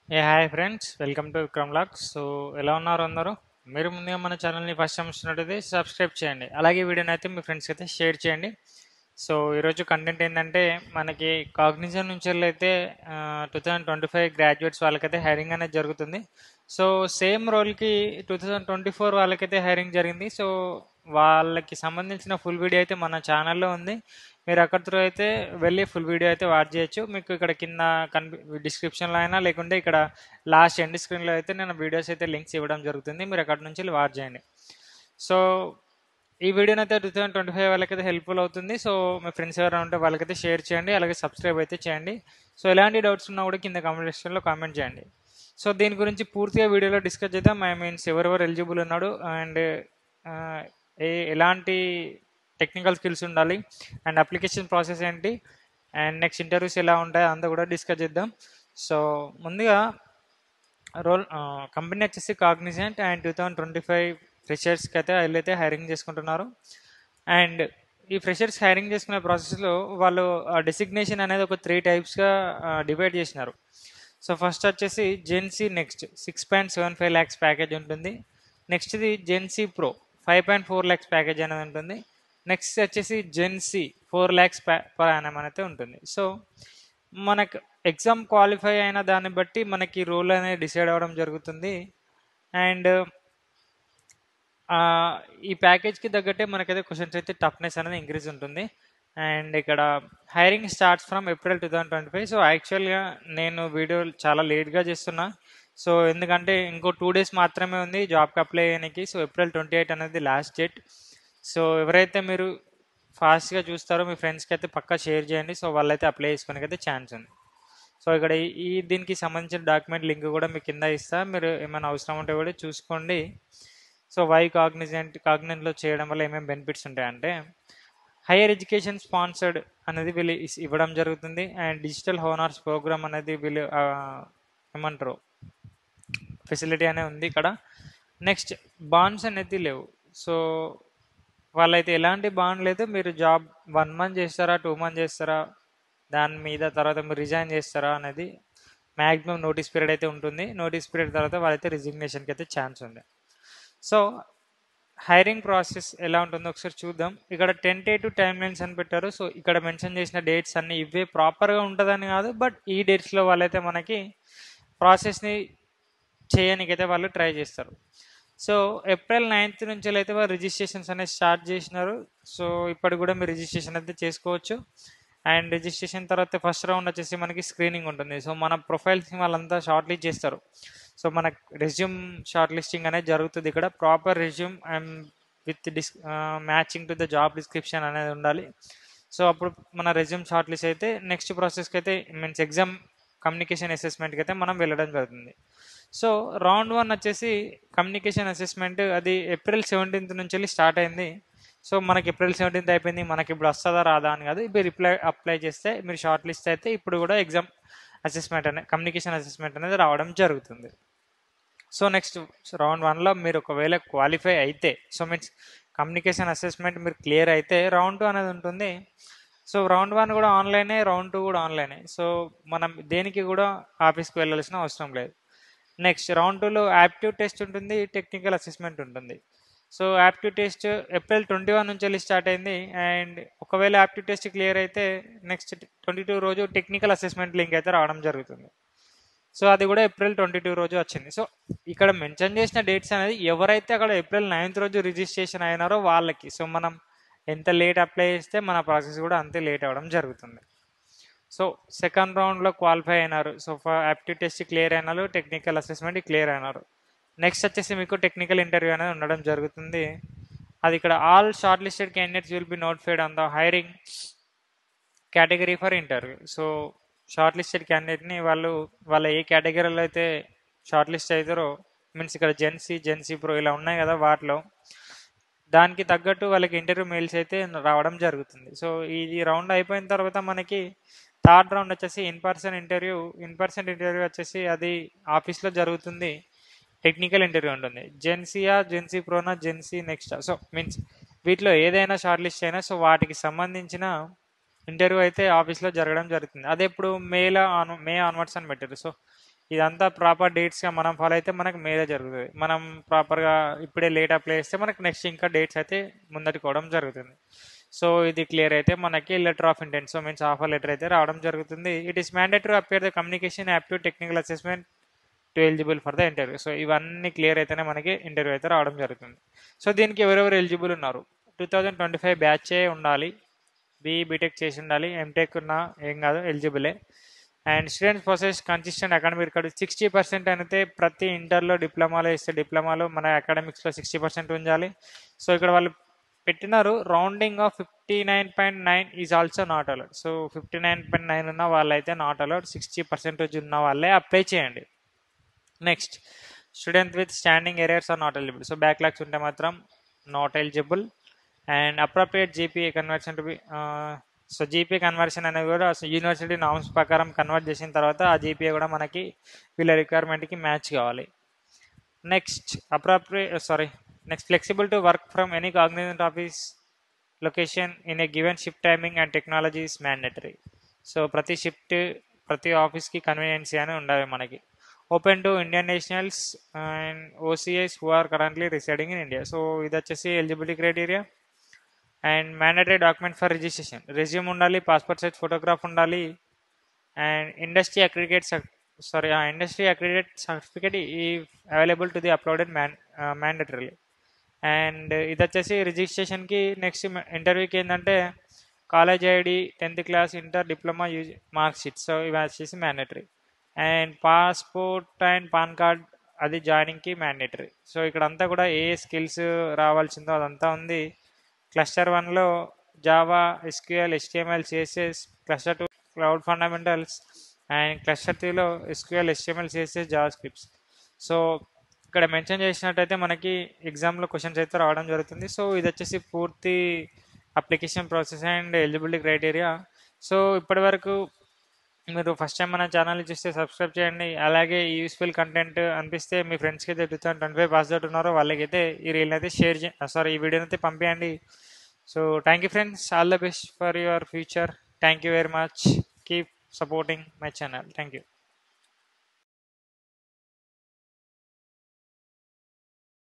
Hi friends, welcome to Vikram lakhs. So ఎలా ఉన్నారు అందరూ? మీరు ముందుగా మన ఛానల్ని ఫస్ట్ టైం చూసినట్టయితే సబ్స్క్రైబ్ చేయండి. అలాగే వీడియోని అయితే మీ ఫ్రెండ్స్కి అయితే షేర్ చేయండి. సో ఈరోజు కంటెంట్ ఏంటంటే మనకి కాగ్నిజన్ నుంచి అయితే 2025 గ్రాడ్యుయేట్స్ వాళ్ళకైతే హైరింగ్ అనేది జరుగుతుంది. సో సేమ్ రోల్కి 2024 వాళ్ళకైతే హైరింగ్ జరిగింది. సో వాళ్ళకి సంబంధించిన ఫుల్ వీడియో అయితే మన ఛానల్లో ఉంది. మీరు అక్కడ త్రూ అయితే వెళ్ళి ఫుల్ వీడియో అయితే వాచ్ చేయొచ్చు. మీకు ఇక్కడ కింద డిస్క్రిప్షన్లో అయినా లేకుంటే ఇక్కడ లాస్ట్ ఎండ్ స్క్రీన్లో అయితే నేను వీడియోస్ అయితే లింక్స్ ఇవ్వడం జరుగుతుంది. మీరు అక్కడ నుంచి వాచ్ చేయండి. సో ఈ వీడియోని అయితే 2025 వాళ్ళకైతే హెల్ప్ఫుల్ అవుతుంది. సో మీ ఫ్రెండ్స్ ఎవరైనా ఉంటే వాళ్ళకైతే షేర్ చేయండి, అలాగే సబ్స్క్రైబ్ అయితే చేయండి. సో ఎలాంటి డౌట్స్ ఉన్నా కూడా కింద కామెంట్ సెక్షన్లో కామెంట్ చేయండి. సో దీని గురించి పూర్తిగా వీడియోలో డిస్కస్ చేద్దాం. మీన్స్ ఎవరెవరు ఎలిజిబుల్ ఉన్నాడు అండ్ ఎలాంటి టెక్నికల్ స్కిల్స్ ఉండాలి అండ్ అప్లికేషన్ ప్రాసెస్ ఏంటి అండ్ నెక్స్ట్ ఇంటర్వ్యూస్ ఎలా ఉంటాయి అంతా కూడా డిస్కస్ చేద్దాం. సో ముందుగా కంపెనీ వచ్చేసి కాగ్నిజెంట్ అండ్ 2025 ఫ్రెషర్స్కి అయితే వీళ్ళైతే హైరింగ్ చేసుకుంటున్నారు. అండ్ ఈ ఫ్రెషర్స్ హైరింగ్ చేసుకునే ప్రాసెస్లో వాళ్ళు డెసిగ్నేషన్ అనేది ఒక 3 టైప్స్గా డివైడ్ చేసినారు. సో ఫస్ట్ వచ్చేసి జెన్సీ నెక్స్ట్ 6.75 ల్యాక్స్ ప్యాకేజ్ ఉంటుంది. నెక్స్ట్ది జెన్సీ ప్రో 5.4 ల్యాక్స్ ప్యాకేజ్ అనేది ఉంటుంది. నెక్స్ట్ వచ్చేసి జెన్సీ 4 ల్యాక్స్ పర్ యానం అయితే ఉంటుంది. సో మనకు ఎగ్జామ్ క్వాలిఫై అయిన దాన్ని బట్టి మనకి రోల్ అనేది డిసైడ్ అవ్వడం జరుగుతుంది. అండ్ ఈ ప్యాకేజ్కి తగ్గట్టే మనకైతే క్వశ్చన్స్ అయితే టఫ్నెస్ అనేది ఇంక్రీజ్ ఉంటుంది. అండ్ ఇక్కడ hiring starts from April 2025. So యాక్చువల్గా నేను వీడియో చాలా లేట్గా చేస్తున్నా. సో ఎందుకంటే ఇంకో 2 డేస్ మాత్రమే ఉంది జాబ్కి అప్లై చేయడానికి. సో ఏప్రిల్ 28 అనేది లాస్ట్ డేట్. సో ఎవరైతే మీరు ఫాస్ట్గా చూస్తారో మీ ఫ్రెండ్స్కి అయితే పక్కా షేర్ చేయండి. సో వాళ్ళైతే అప్లై చేసుకోవడానికి అయితే ఛాన్స్ ఉంది. సో ఇక్కడ దీనికి సంబంధించిన డాక్యుమెంట్ లింక్ కూడా మీకు కింద ఇస్తా, మీరు ఏమైనా అవసరం ఉంటే కూడా చూసుకోండి. సో వై కాగ్నిజెంట్లో చేయడం వల్ల ఏమేమి బెనిఫిట్స్ ఉంటాయంటే హైయర్ ఎడ్యుకేషన్ స్పాన్సర్డ్ అనేది వీళ్ళు ఇవ్వడం జరుగుతుంది. అండ్ డిజిటల్ హోనర్స్ ప్రోగ్రామ్ అనేది వీళ్ళు ఏమంటారు ఫెసిలిటీ అనేది ఉంది ఇక్కడ. నెక్స్ట్ బాండ్స్ అనేది లేవు. సో వాళ్ళైతే ఎలాంటి బాండ్ లేదు. మీరు జాబ్ 1 మంత్ చేస్తారా 2 మంత్ చేస్తారా దాని మీద తర్వాత మీరు రిజైన్ చేస్తారా అనేది మ్యాక్సిమం నోటీస్ పీరియడ్ అయితే ఉంటుంది. నోటీస్ పీరియడ్ తర్వాత వాళ్ళైతే రిజిగ్నేషన్కి అయితే ఛాన్స్ ఉంది. సో హైరింగ్ ప్రాసెస్ ఎలా ఉంటుందో ఒకసారి చూద్దాం. ఇక్కడ టెంటేటివ్ టైమ్ లైన్స్ అని పెట్టారు. సో ఇక్కడ మెన్షన్ చేసిన డేట్స్ అన్నీ ఇవే ప్రాపర్గా ఉంటుందని కాదు, బట్ ఈ డేట్స్లో వాళ్ళైతే మనకి ప్రాసెస్ని చేయడానికైతే వాళ్ళు ట్రై చేస్తారు. సో ఏప్రిల్ 9th నుంచి అయితే వాళ్ళు రిజిస్ట్రేషన్స్ అనేది స్టార్ట్ చేసినారు. సో ఇప్పటికి కూడా మీరు రిజిస్ట్రేషన్ అయితే చేసుకోవచ్చు. అండ్ రిజిస్ట్రేషన్ తర్వాత ఫస్ట్ రౌండ్ వచ్చేసి మనకి స్క్రీనింగ్ ఉంటుంది. సో మన ప్రొఫైల్స్ని వాళ్ళంతా షార్ట్ లిస్ట్ చేస్తారు. సో మన రెజ్యూమ్ షార్ట్ లిస్టింగ్ అనేది జరుగుతుంది. ఇక్కడ proper resume and with matching to the job description అనేది ఉండాలి. సో అప్పుడు మన రెజ్యూమ్ షార్ట్ లిస్ట్ అయితే నెక్స్ట్ ప్రాసెస్కి అయితే మీన్స్ ఎగ్జామ్ కమ్యూనికేషన్ అసెస్మెంట్కి అయితే మనం వెళ్ళడం జరుగుతుంది. సో రౌండ్ 1 వచ్చేసి కమ్యూనికేషన్ అసెస్మెంట్, అది ఏప్రిల్ 17th నుంచి వెళ్ళి స్టార్ట్ అయింది. సో మనకి ఏప్రిల్ 17th అయిపోయింది, మనకి ఇప్పుడు వస్తుందా రాదా అని కాదు. ఇప్పుడు అప్లై చేస్తే మీరు షార్ట్ లిస్ట్ అయితే ఇప్పుడు కూడా ఎగ్జామ్ అసెస్మెంట్ అనేది కమ్యూనికేషన్ అసెస్మెంట్ అనేది రావడం జరుగుతుంది. సో నెక్స్ట్ రౌండ్ 1లో మీరు ఒకవేళ క్వాలిఫై అయితే, సో మీన్స్ కమ్యూనికేషన్ అసెస్మెంట్ మీరు క్లియర్ అయితే రౌండ్ 2 అనేది ఉంటుంది. సో రౌండ్ 1 కూడా ఆన్లైనే, రౌండ్ 2 కూడా ఆన్లైనే. సో మనం దేనికి కూడా ఆఫీస్కి వెళ్ళాల్సిన అవసరం లేదు. నెక్స్ట్ రౌండ్ 2లో యాప్టిట్యూడ్ టెస్ట్ ఉంటుంది, టెక్నికల్ అసెస్మెంట్ ఉంటుంది. సో యాప్టిట్యూడ్ టెస్ట్ ఏప్రిల్ 21 నుంచి వెళ్ళి స్టార్ట్ అయింది. అండ్ ఒకవేళ యాప్టిట్యూడ్ టెస్ట్ క్లియర్ అయితే నెక్స్ట్ 22 రోజు టెక్నికల్ అసెస్మెంట్ లింక్ అయితే రావడం జరుగుతుంది. సో అది కూడా ఏప్రిల్ 22 రోజు వచ్చింది. సో ఇక్కడ మెన్షన్ చేసిన డేట్స్ అనేది ఎవరైతే అక్కడ ఏప్రిల్ 9th రోజు రిజిస్ట్రేషన్ అయినారో వాళ్ళకి. సో మనం ఎంత లేట్ అప్లై చేస్తే మన ప్రాసెస్ కూడా అంతే లేట్ అవ్వడం జరుగుతుంది. సో సెకండ్ రౌండ్లో క్వాలిఫై అయినారు. సో యాప్టిట్యూడ్ టెస్ట్ క్లియర్ అయినారు, టెక్నికల్ అసెస్మెంట్ క్లియర్ అయినారు. నెక్స్ట్ వచ్చేసి మీకు టెక్నికల్ ఇంటర్వ్యూ అనేది ఉండడం జరుగుతుంది. అది ఇక్కడ all short listed candidates will be notified on the hiring category for interview. So short listed క్యాండిడేట్ని వాళ్ళ ఏ కేటగిరీలో అయితే షార్ట్ లిస్ట్ అవుతారో, మీన్స్ ఇక్కడ జెన్సీ ప్రో ఇలా ఉన్నాయి కదా, వాటిలో దానికి తగ్గట్టు వాళ్ళకి ఇంటర్వ్యూ మెయిల్స్ అయితే రావడం జరుగుతుంది. సో ఈ రౌండ్ అయిపోయిన తర్వాత మనకి థర్డ్ రౌండ్ వచ్చేసి ఇన్ పర్సన్ ఇంటర్వ్యూ వచ్చేసి అది ఆఫీస్లో జరుగుతుంది. టెక్నికల్ ఇంటర్వ్యూ ఉంటుంది. జెన్సీ ప్రోనా, జెన్సీ నెక్స్ట్. సో మీన్స్ వీటిలో ఏదైనా షార్ట్ లిస్ట్ అయినా సో వాటికి సంబంధించిన ఇంటర్వ్యూ అయితే ఆఫీస్లో జరగడం జరుగుతుంది. అది ఎప్పుడు మే ఆన్వర్డ్స్ అని పెట్టారు. సో ఇదంతా ప్రాపర్ డేట్స్గా మనం ఫాలో అయితే మనకు మేలే జరుగుతుంది. మనం ప్రాపర్గా ఇప్పుడే లేట్ అప్లై చేస్తే మనకు నెక్స్ట్ ఇంకా డేట్స్ అయితే ముందటికోవడం జరుగుతుంది. సో ఇది క్లియర్ అయితే మనకి letter of intent, so means offer letter అయితే రావడం జరుగుతుంది. It is mandatory appear the communication aptitude technical assessment to eligible for the interview. So ఇవన్నీ క్లియర్ అయితేనే మనకి ఇంటర్వ్యూ అయితే రావడం జరుగుతుంది. సో దీనికి ఎవరెవరు ఎలిజిబుల్ ఉన్నారు? 2025 బ్యాచే ఉండాలి, బీటెక్ చేసి ఉండాలి, ఎంటెక్ ఉన్నా ఏం కాదు, ఎలిజిబులే. And students process consistent academic record 60% అయితే ప్రతి ఇంటర్లో డిప్లొమాలో ఇస్తే డిప్లొమాలో మన అకాడమిక్స్లో 60% ఉండాలి. సో ఇక్కడ వాళ్ళు పెట్టినారు rounding off 59.9 is also not allowed. So 59.9 ఉన్న వాళ్ళైతే నాట్ అలౌడ్, 60% ఉన్న వాళ్ళే అప్లై చేయండి. Next, student with standing arrears are not eligible. So backlogs ఉంటే మాత్రం not eligible. And appropriate GPA conversion to be, so GPA conversion అనేది కూడా university norms ప్రకారం కన్వర్ట్ చేసిన తర్వాత ఆ జీపీఏ కూడా మనకి వీళ్ళ రిక్వైర్మెంట్కి మ్యాచ్ కావాలి. Next next flexible to work from any Cognizant office location in a given shift timing and technology is mandatory. So ప్రతి షిఫ్ట్ ప్రతి ఆఫీస్కి కన్వీనియన్సీ అని ఉండాలి మనకి. Open to Indian nationals and OCIs who are currently residing in India. So ఇది వచ్చేసి eligibility criteria. And mandatory document for registration, resume ఉండాలి, passport size photograph ఉండాలి, అండ్ ఇండస్ట్రీ అక్రిడిటేట్ సర్టిఫికేట్ ఈ available to the uploaded mandatory. And ఇది వచ్చేసి రిజిస్ట్రేషన్కి next ఇంటర్వ్యూకి ఏంటంటే college ID, 10th class, inter, diploma mark sheet. So ఇవి వచ్చేసి mandatory. And passport and pan card అది జాయినింగ్కి మ్యాండేటరీ. సో ఇక్కడ అంతా కూడా ఏ స్కిల్స్ రావాల్సిందో అదంతా ఉంది. క్లస్టర్ 1లో Java, SQL, HTML, CSS, cluster 2 cloud fundamentals, and cluster 3లో SQL, HTML, CSS, JavaScripts. So ఇక్కడ మెన్షన్ చేసినట్టయితే మనకి ఎగ్జామ్లో క్వశ్చన్స్ అయితే రావడం జరుగుతుంది. సో ఇది వచ్చేసి పూర్తి application process and eligibility criteria. So ఇప్పటి వరకు మీరు ఫస్ట్ టైం మన ఛానల్ని చూస్తే సబ్స్క్రైబ్ చేయండి. అలాగే ఈ యూస్ఫుల్ కంటెంట్ అనిపిస్తే మీ ఫ్రెండ్స్కి అయితే 2025 పాస్ అవుట్ ఉన్నారో వాళ్ళకైతే ఈ రీల్ అయితే ఈ వీడియోని అయితే పంపించండి. So thank you friends, all the best for your future. Thank you very much. Keep supporting my channel. Thank you.